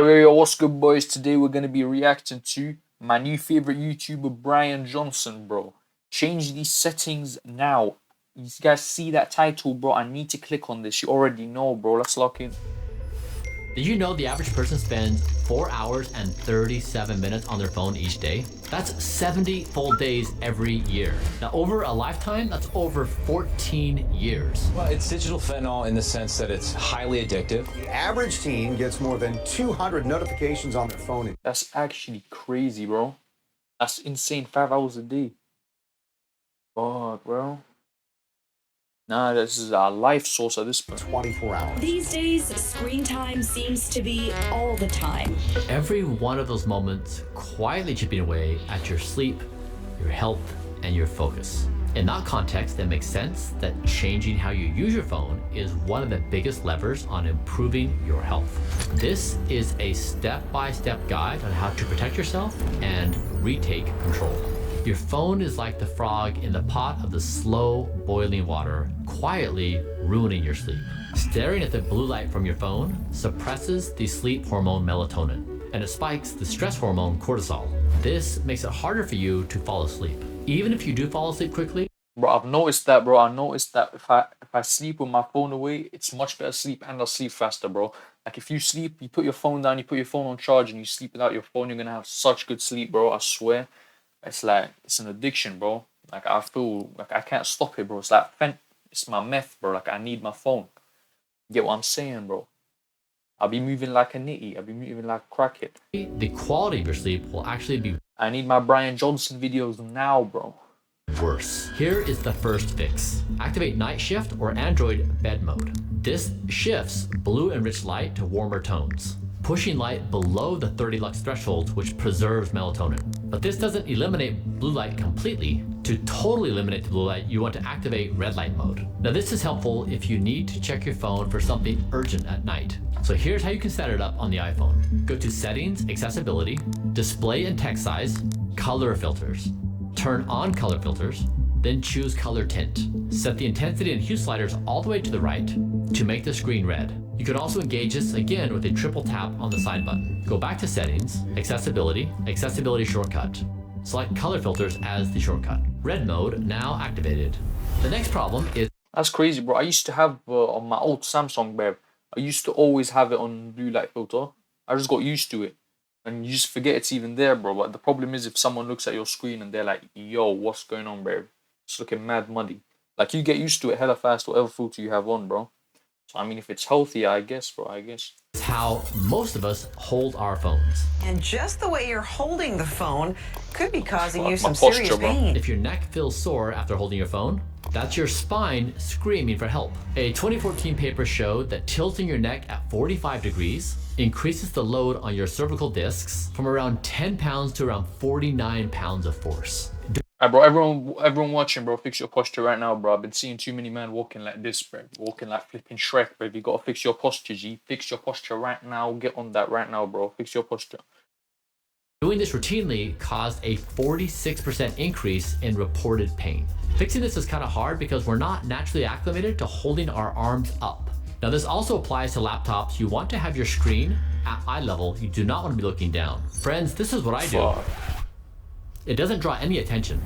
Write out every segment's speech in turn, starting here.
Yo, what's good, boys? Today we're gonna be reacting to my new favorite YouTuber, Brian Johnson, bro. Change these settings now. You guys see that title, bro? I need to click on this. You already know, bro. Let's lock in. Did you know the average person spends 4 hours and 37 minutes on their phone each day? That's 70 full days every year. Now, over a lifetime, that's over 14 years. Well, it's digital fentanyl in the sense that it's highly addictive. The average teen gets more than 200 notifications on their phone. That's actually crazy, bro. That's insane. 5 hours a day. Fuck, bro. Nah, this is our life source at this point. 24 hours. These days, screen time seems to be all the time. Every one of those moments quietly chipping away at your sleep, your health, and your focus. In that context, it makes sense that changing how you use your phone is one of the biggest levers on improving your health. This is a step-by-step guide on how to protect yourself and retake control. Your phone is like the frog in the pot of the slow boiling water, quietly ruining your sleep. Staring at the blue light from your phone suppresses the sleep hormone melatonin, and it spikes the stress hormone cortisol. This makes it harder for you to fall asleep. Even if you do fall asleep quickly, Bro, I've noticed that, bro. I noticed that if I sleep with my phone away, it's much better sleep and I'll sleep faster, bro. Like if you sleep, you put your phone down, you put your phone on charge, and you sleep without your phone, you're gonna have such good sleep, bro. I swear. It's like, it's an addiction, bro. Like, I feel like I can't stop it, bro. It's like, it's my meth, bro. Like, I need my phone. Get what I'm saying, bro? I'll be moving like a nitty. I'll be moving like a crackhead. the quality of your sleep will actually be I need my Brian Johnson videos now, bro. worse. Here is the first fix. Activate night shift or Android bed mode. This shifts blue enriched light to warmer tones, pushing light below the 30 lux threshold, which preserves melatonin. But this doesn't eliminate blue light completely. To totally eliminate the blue light, you want to activate red light mode. Now this is helpful if you need to check your phone for something urgent at night. So here's how you can set it up on the iPhone. Go to Settings, Accessibility, Display and Text Size, Color Filters. Turn on color filters, then choose color tint. Set the intensity and hue sliders all the way to the right to make the screen red. You can also engage this again with a triple tap on the side button. Go back to Settings, Accessibility shortcut. Select color filters as the shortcut. Red mode now activated. The next problem is That's crazy, bro. I used to have on my old Samsung, babe. I used to always have it on blue light filter. I just got used to it. And you just forget it's even there, bro. But the problem is if someone looks at your screen and they're like, yo, what's going on, bro? It's looking mad muddy. Like, you get used to it hella fast, whatever filter you have on, bro. So, I mean, if it's healthy, I guess, bro, I guess. how most of us hold our phones. And just the way you're holding the phone could be causing you My some posture, serious bro. pain. If your neck feels sore after holding your phone, that's your spine screaming for help. A 2014 paper showed that tilting your neck at 45 degrees increases the load on your cervical discs from around 10 pounds to around 49 pounds of force. Alright, bro, everyone watching, bro, fix your posture right now, bro. I've been seeing too many men walking like this, bro. Walking like flipping Shrek, bro. You gotta fix your posture, G. Fix your posture right now. Get on that right now, bro. Fix your posture. Doing this routinely caused a 46% increase in reported pain. Fixing this is kind of hard because we're not naturally acclimated to holding our arms up. Now this also applies to laptops. You want to have your screen at eye level. You do not want to be looking down. Friends, this is what I do. Fuck. It doesn't draw any attention.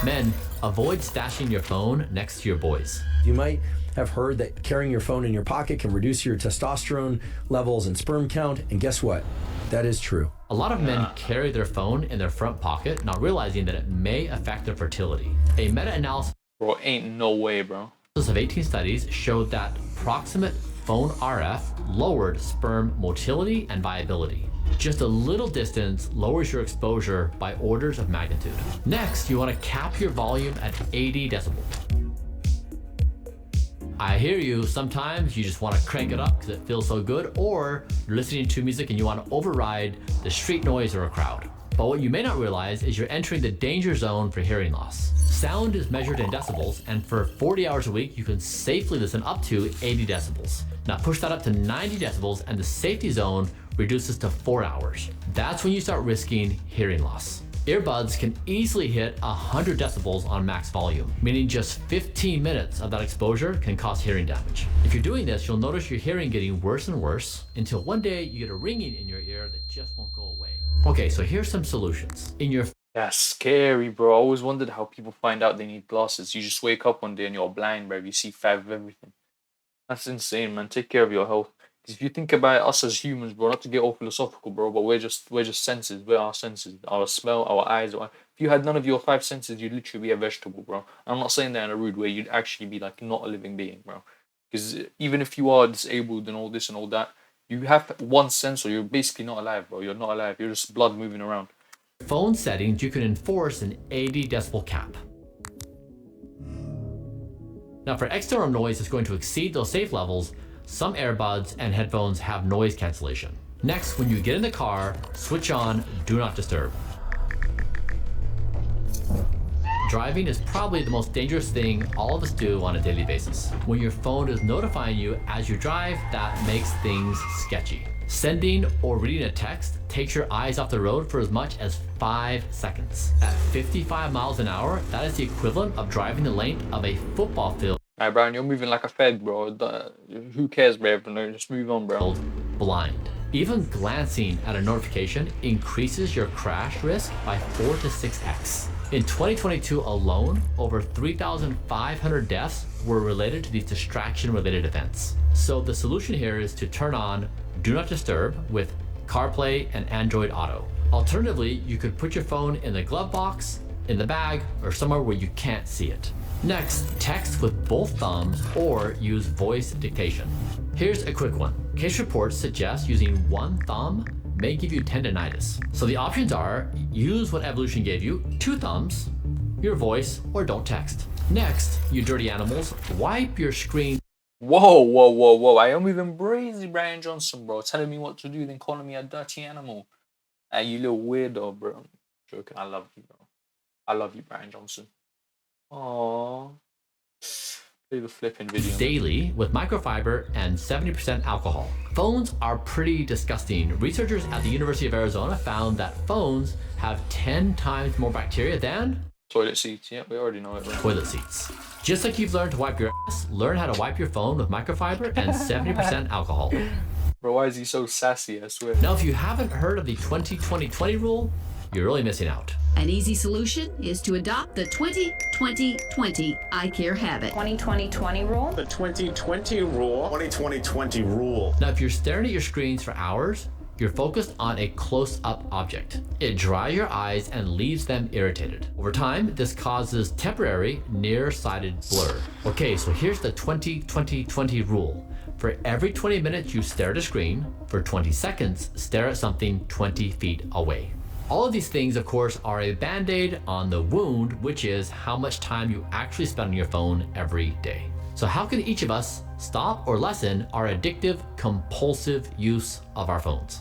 Men, avoid stashing your phone next to your boys. You might have heard that carrying your phone in your pocket can reduce your testosterone levels and sperm count, and guess what? That is true. A lot of men carry their phone in their front pocket, not realizing that it may affect their fertility. A meta-analysis Bro, ain't no way, bro. of 18 studies showed that proximate phone RF lowered sperm motility and viability. Just a little distance lowers your exposure by orders of magnitude. Next, you want to cap your volume at 80 decibels. I hear you, sometimes you just want to crank it up because it feels so good, or you're listening to music and you want to override the street noise or a crowd. But what you may not realize is you're entering the danger zone for hearing loss. Sound is measured in decibels, and for 40 hours a week, you can safely listen up to 80 decibels. Now push that up to 90 decibels and the safety zone reduces to 4 hours. That's when you start risking hearing loss. Earbuds can easily hit 100 decibels on max volume, meaning just 15 minutes of that exposure can cause hearing damage. If you're doing this, you'll notice your hearing getting worse and worse until one day you get a ringing in your ear just won't go away. Okay, so here's some solutions. In your That's scary, bro. I always wondered how people find out they need glasses. You just wake up one day and you're blind, bro. You see five of everything. That's insane, man. Take care of your health. 'Cause if you think about us as humans, bro, not to get all philosophical, bro, but we're just senses. We're our senses. Our smell, our eyes. If you had none of your five senses, you'd literally be a vegetable, bro. I'm not saying that in a rude way. You'd actually be like not a living being, bro. Because even if you are disabled and all this and all that, you have one sense, or you're basically not alive, bro. You're not alive. You're just blood moving around. phone settings, you can enforce an 80 decibel cap. Now for external noise that's going to exceed those safe levels, some earbuds and headphones have noise cancellation. Next, when you get in the car, switch on Do Not Disturb. Driving is probably the most dangerous thing all of us do on a daily basis. When your phone is notifying you as you drive, that makes things sketchy. Sending or reading a text takes your eyes off the road for as much as 5 seconds. At 55 miles an hour, that is the equivalent of driving the length of a football field. Alright, Brian, you're moving like a fed, bro. Who cares, bro? Just move on, bro. Blind. Even glancing at a notification increases your crash risk by 4 to 6x. In 2022 alone, over 3,500 deaths were related to these distraction-related events. So the solution here is to turn on Do Not Disturb with CarPlay and Android Auto. Alternatively, you could put your phone in the glove box, in the bag, or somewhere where you can't see it. Next, text with both thumbs or use voice dictation. Here's a quick one. Case reports suggest using one thumb may give you tendinitis. So the options are use what evolution gave you, 2 thumbs, your voice, or don't text. Next, you dirty animals, wipe your screen. Whoa. I am even brazy, Brian Johnson, bro. Telling me what to do, then calling me a dirty animal. Hey, you little weirdo, bro. I'm joking. I love you, bro. I love you, Brian Johnson. Aww. Play the flipping video. Daily with microfiber and 70% alcohol. Phones are pretty disgusting. Researchers at the University of Arizona found that phones have 10 times more bacteria than Toilet seats. Yeah, we already know it, bro. toilet seats. Just like you've learned to wipe your ass, learn how to wipe your phone with microfiber and 70% alcohol. Bro, why is he so sassy? I swear. Now, if you haven't heard of the 20-20-20 rule, you're really missing out. An easy solution is to adopt the 20-20-20 eye care habit. 20-20-20 rule. The 2020 rule. 2020 rule. Now, if you're staring at your screens for hours, you're focused on a close-up object. It dries your eyes and leaves them irritated. Over time, this causes temporary nearsighted blur. Okay, so here's the 20-20-20 rule. For every 20 minutes you stare at a screen, for 20 seconds, stare at something 20 feet away. All of these things, of course, are a band-aid on the wound, which is how much time you actually spend on your phone every day. So how can each of us stop or lessen our addictive, compulsive use of our phones?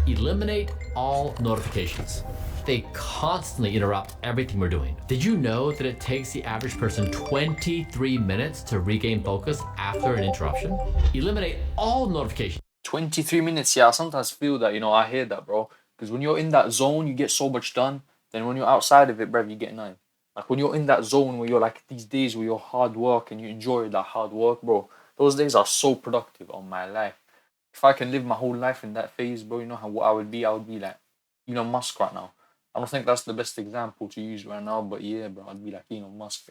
Eliminate all notifications. They constantly interrupt everything we're doing. Did you know that it takes the average person 23 minutes to regain focus after an interruption? Eliminate all notifications. 23 minutes, yeah, I sometimes feel that, I hear that, bro. Because when you're in that zone, you get so much done. Then when you're outside of it, bruv, you get nothing. Like when you're in that zone where you're like these days where you're hard work and you enjoy that hard work, bro. Those days are so productive on my life. If I can live my whole life in that phase, bro, you know what I would be like Elon Musk right now. I don't think that's the best example to use right now, but yeah, bro, I'd be like Elon Musk.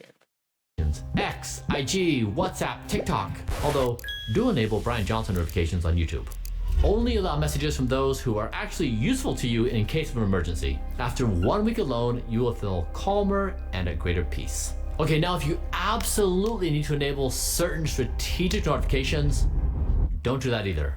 X, IG, WhatsApp, TikTok. Although, do enable Brian Johnson notifications on YouTube. Only allow messages from those who are actually useful to you in case of an emergency. After 1 week alone, you will feel calmer and at greater peace. Okay, now if you absolutely need to enable certain strategic notifications, don't do that either.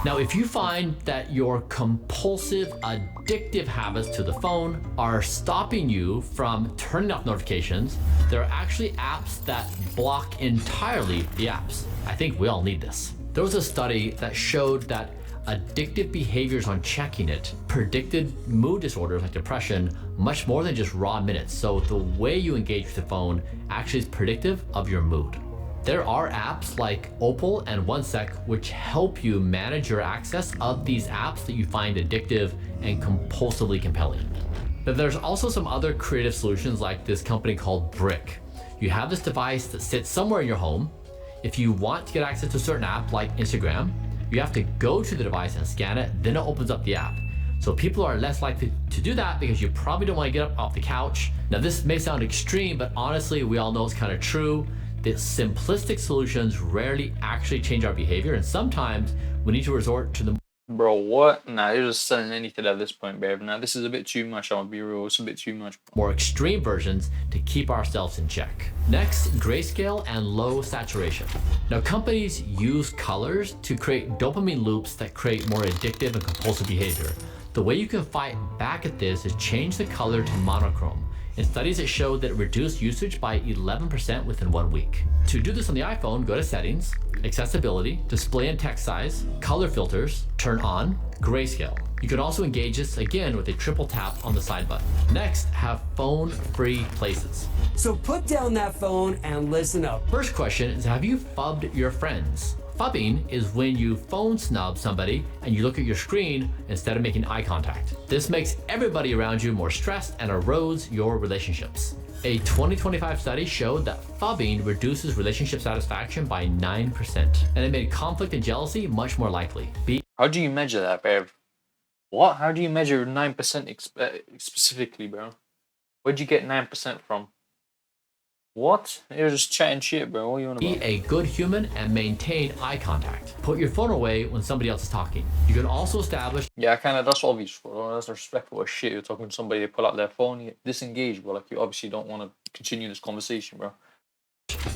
Now, if you find that your compulsive, addictive habits to the phone are stopping you from turning off notifications, there are actually apps that block entirely the apps. I think we all need this. There was a study that showed that addictive behaviors on checking it predicted mood disorders like depression much more than just raw minutes. So the way you engage with the phone actually is predictive of your mood. There are apps like Opal and OneSec which help you manage your access of these apps that you find addictive and compulsively compelling. But there's also some other creative solutions like this company called Brick. You have this device that sits somewhere in your home. If you want to get access to a certain app like Instagram, you have to go to the device and scan it, then it opens up the app. So people are less likely to do that because you probably don't want to get up off the couch. Now this may sound extreme, but honestly, we all know it's kind of true. The simplistic solutions rarely actually change our behavior, and sometimes we need to resort to the Bro, what? Nah, you're just selling anything at this point, babe. Nah, this is a bit too much. I'm gonna be real. It's a bit too much. more extreme versions to keep ourselves in check. Next, grayscale and low saturation. Now, companies use colors to create dopamine loops that create more addictive and compulsive behavior. The way you can fight back at this is change the color to monochrome. In studies, it showed that it reduced usage by 11% within 1 week. To do this on the iPhone, go to Settings, Accessibility, Display and Text Size, Color Filters, turn on Grayscale. You can also engage this again with a triple tap on the side button. Next, have phone-free places. So put down that phone and listen up. First question is, have you phubbed your friends? Phubbing is when you phone snub somebody and you look at your screen instead of making eye contact. This makes everybody around you more stressed and erodes your relationships. A 2025 study showed that phubbing reduces relationship satisfaction by 9%, and it made conflict and jealousy much more likely. How do you measure that, babe? What? How do you measure 9% specifically, bro? Where'd you get 9% from? What? You're just chatting shit, bro. What are you on about? Be a good human and maintain eye contact. Put your phone away when somebody else is talking. You can also establish Yeah, that's obvious, bro. That's respectful as shit. You're talking to somebody, they pull out their phone, you disengage, bro. Like, you obviously don't want to continue this conversation, bro.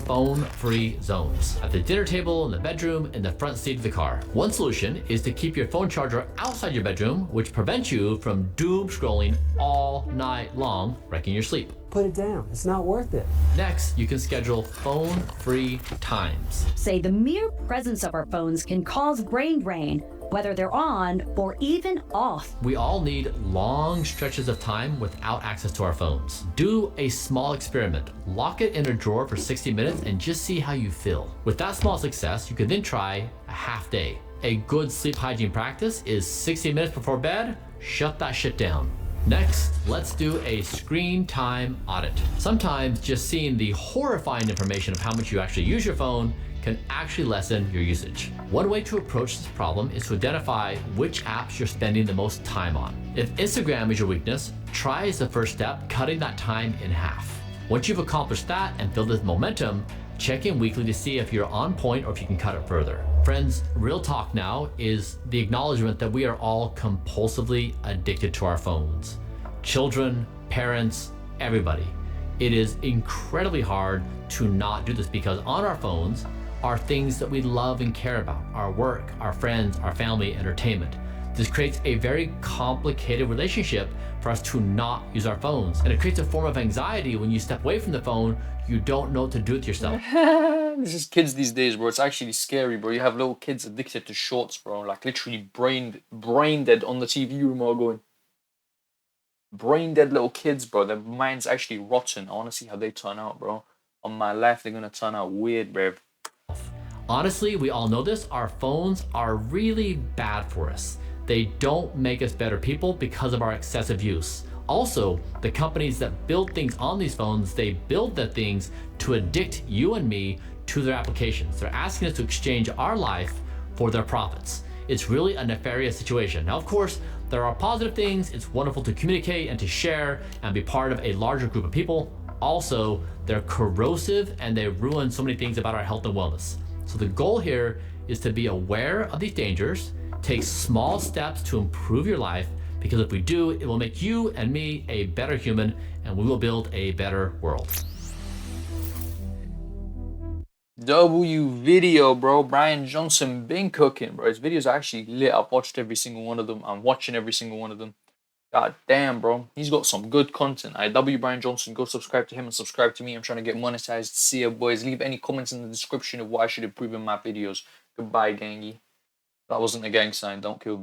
phone-free zones at the dinner table, in the bedroom, in the front seat of the car. One solution is to keep your phone charger outside your bedroom, which prevents you from doom scrolling all night long, wrecking your sleep. Put it down. It's not worth it. Next, you can schedule phone-free times. Say the mere presence of our phones can cause brain drain, whether they're on or even off. We all need long stretches of time without access to our phones. Do a small experiment. Lock it in a drawer for 60 minutes and just see how you feel. With that small success, you can then try a half day. A good sleep hygiene practice is 60 minutes before bed, shut that shit down. Next, let's do a screen time audit. Sometimes just seeing the horrifying information of how much you actually use your phone can actually lessen your usage. One way to approach this problem is to identify which apps you're spending the most time on. If Instagram is your weakness, try as the first step cutting that time in half. Once you've accomplished that and built this momentum, check in weekly to see if you're on point or if you can cut it further. Friends, real talk now is the acknowledgement that we are all compulsively addicted to our phones. Children, parents, everybody. It is incredibly hard to not do this because on our phones are things that we love and care about, our work, our friends, our family, entertainment. This creates a very complicated relationship for us to not use our phones. And it creates a form of anxiety when you step away from the phone, you don't know what to do with yourself. This is kids these days, bro. It's actually scary, bro. You have little kids addicted to shorts, bro. Like literally brain dead on the TV remote going. Brain dead little kids, bro. Their mind's actually rotten. I want to see how they turn out, bro. On my life, they're going to turn out weird, bro. Honestly, we all know this. Our phones are really bad for us. They don't make us better people because of our excessive use. Also, the companies that build things on these phones, they build the things to addict you and me to their applications. They're asking us to exchange our life for their profits. It's really a nefarious situation. Now, of course, there are positive things. It's wonderful to communicate and to share and be part of a larger group of people. Also, they're corrosive and they ruin so many things about our health and wellness. So the goal here is to be aware of these dangers, take small steps to improve your life, because if we do, it will make you and me a better human and we will build a better world. W video, bro. Brian Johnson been cooking, bro. His videos are actually lit. I've watched every single one of them. I'm watching every single one of them. God damn, bro. He's got some good content. W Brian Johnson, go subscribe to him and subscribe to me. I'm trying to get monetized. See ya, boys. Leave any comments in the description of what I should improve in my videos. Goodbye, gangy. That wasn't a gang sign. Don't kill me.